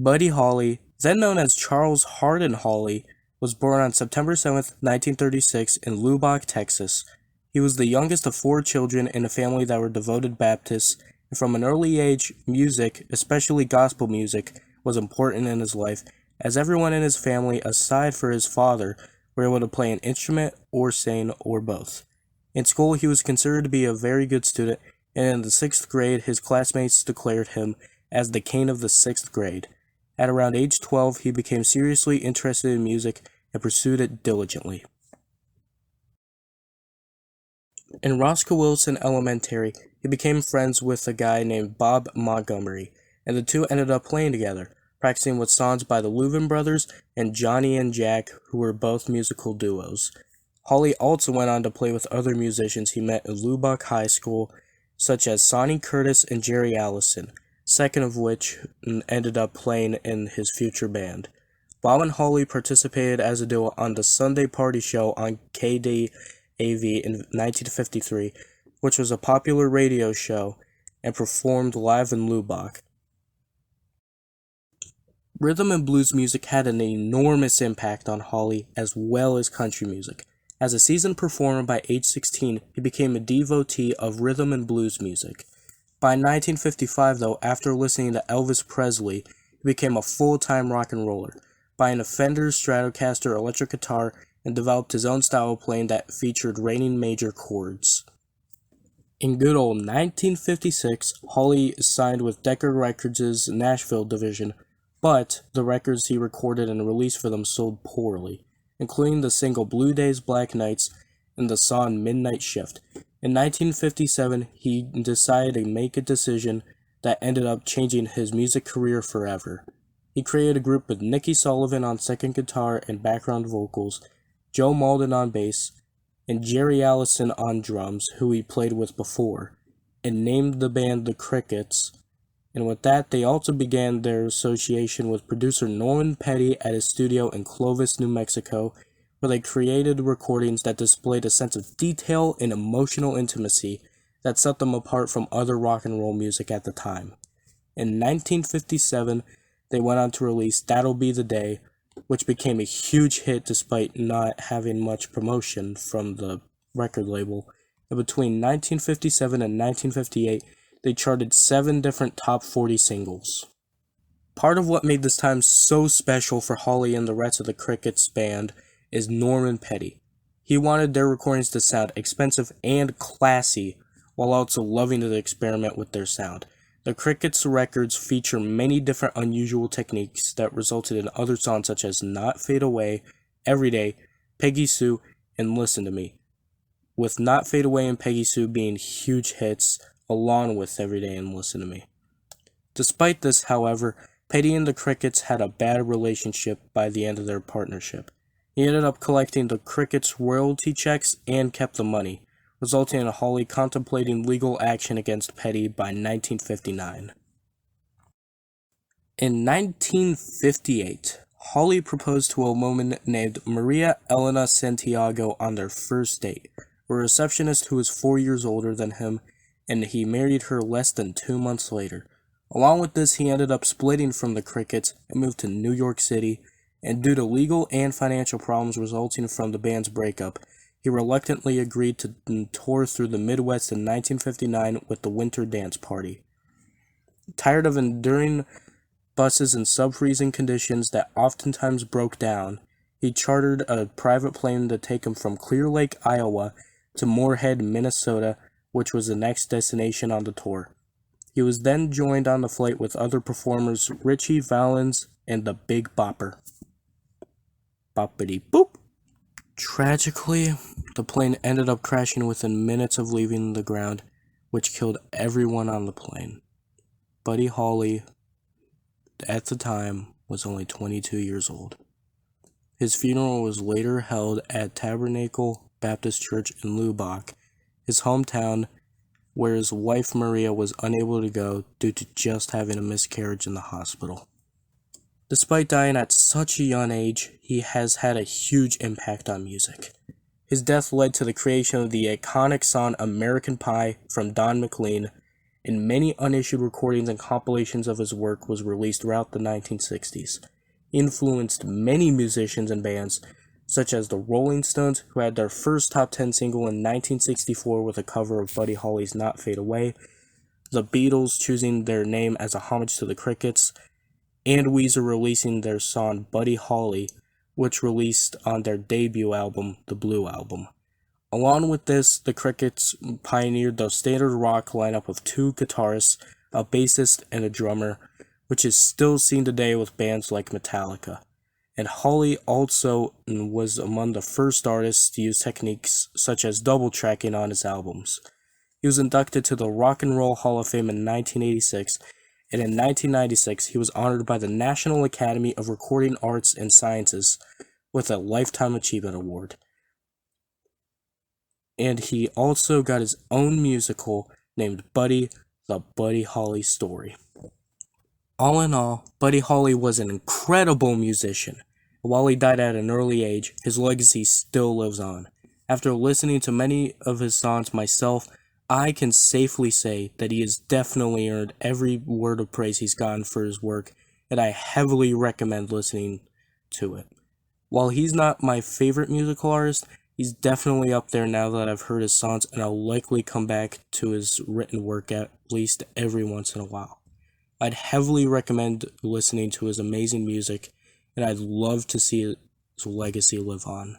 Buddy Holly, then known as Charles Hardin Holly, was born on September 7th, 1936 in Lubbock, Texas. He was the youngest of four children in a family that were devoted Baptists, and from an early age, music, especially gospel music, was important in his life, as everyone in his family, aside for his father, were able to play an instrument or sing or both. In school, he was considered to be a very good student, and in the sixth grade, his classmates declared him as the king of the sixth grade. At around age 12, he became seriously interested in music and pursued it diligently. In Roscoe Wilson Elementary, he became friends with a guy named Bob Montgomery, and the two ended up playing together, practicing with songs by the Louvin brothers and Johnny and Jack, who were both musical duos. Holly also went on to play with other musicians he met in Lubbock High School, such as Sonny Curtis and Jerry Allison, second of which ended up playing in his future band. Bob and Holly participated as a duo on the Sunday Party Show on KDAV in 1953, which was a popular radio show, and performed live in Lubbock. Rhythm and blues music had an enormous impact on Holly as well as country music. As a seasoned performer by age 16, he became a devotee of rhythm and blues music. By 1955, though, after listening to Elvis Presley, he became a full-time rock and roller, buying a Fender Stratocaster electric guitar, and developed his own style of playing that featured reigning major chords. In good old 1956, Holly signed with Decca Records' Nashville division, but the records he recorded and released for them sold poorly, including the single Blue Days, Black Nights, and the song Midnight Shift. In 1957, he decided to make a decision that ended up changing his music career forever. He created a group with Nikki Sullivan on second guitar and background vocals, Joe Malden on bass, and Jerry Allison on drums, who he played with before, and named the band The Crickets. And with that, they also began their association with producer Norman Petty at his studio in Clovis, New Mexico, where they created recordings that displayed a sense of detail and emotional intimacy that set them apart from other rock and roll music at the time. In 1957, they went on to release That'll Be the Day, which became a huge hit despite not having much promotion from the record label. And between 1957 and 1958, they charted 7 different top 40 singles. Part of what made this time so special for Holly and the rest of the Crickets band is Norman Petty. He wanted their recordings to sound expensive and classy, while also loving to experiment with their sound. The Crickets records feature many different unusual techniques that resulted in other songs such as Not Fade Away, Every Day, Peggy Sue, and Listen to Me, with Not Fade Away and Peggy Sue being huge hits, along with Every Day and Listen to Me. Despite this, however, Petty and the Crickets had a bad relationship by the end of their partnership. He ended up collecting the Crickets' royalty checks and kept the money, resulting in Holly contemplating legal action against Petty by 1959. In 1958, Holly proposed to a woman named Maria Elena Santiago on their first date, a receptionist who was 4 years older than him, and he married her less than 2 months later. Along with this, he ended up splitting from the Crickets and moved to New York City, and due to legal and financial problems resulting from the band's breakup, he reluctantly agreed to tour through the Midwest in 1959 with the Winter Dance Party. Tired of enduring buses in sub-freezing conditions that oftentimes broke down, he chartered a private plane to take him from Clear Lake, Iowa to Moorhead, Minnesota, which was the next destination on the tour. He was then joined on the flight with other performers Ritchie Valens and the Big Bopper. Boppity boop! Tragically, the plane ended up crashing within minutes of leaving the ground, which killed everyone on the plane. Buddy Holly, at the time, was only 22 years old. His funeral was later held at Tabernacle Baptist Church in Lubbock, his hometown, where his wife Maria was unable to go due to just having a miscarriage in the hospital. Despite dying at such a young age, he has had a huge impact on music. His death led to the creation of the iconic song American Pie from Don McLean, and many unissued recordings and compilations of his work was released throughout the 1960s. He influenced many musicians and bands, such as the Rolling Stones, who had their first top 10 single in 1964 with a cover of Buddy Holly's Not Fade Away, the Beatles choosing their name as a homage to the Crickets, and Weezer releasing their song Buddy Holly, which released on their debut album, The Blue Album. Along with this, the Crickets pioneered the standard rock lineup of two guitarists, a bassist, and a drummer, which is still seen today with bands like Metallica. And Holly also was among the first artists to use techniques such as double tracking on his albums. He was inducted to the Rock and Roll Hall of Fame in 1986, and in 1996 he was honored by the National Academy of Recording Arts and Sciences with a Lifetime Achievement Award. And he also got his own musical named Buddy, the Buddy Holly Story. All in all, Buddy Holly was an incredible musician. While he died at an early age, his legacy still lives on. After listening to many of his songs myself, I can safely say that he has definitely earned every word of praise he's gotten for his work, and I heavily recommend listening to it. While he's not my favorite musical artist, he's definitely up there now that I've heard his songs, and I'll likely come back to his written work at least every once in a while. I'd heavily recommend listening to his amazing music, and I'd love to see his legacy live on.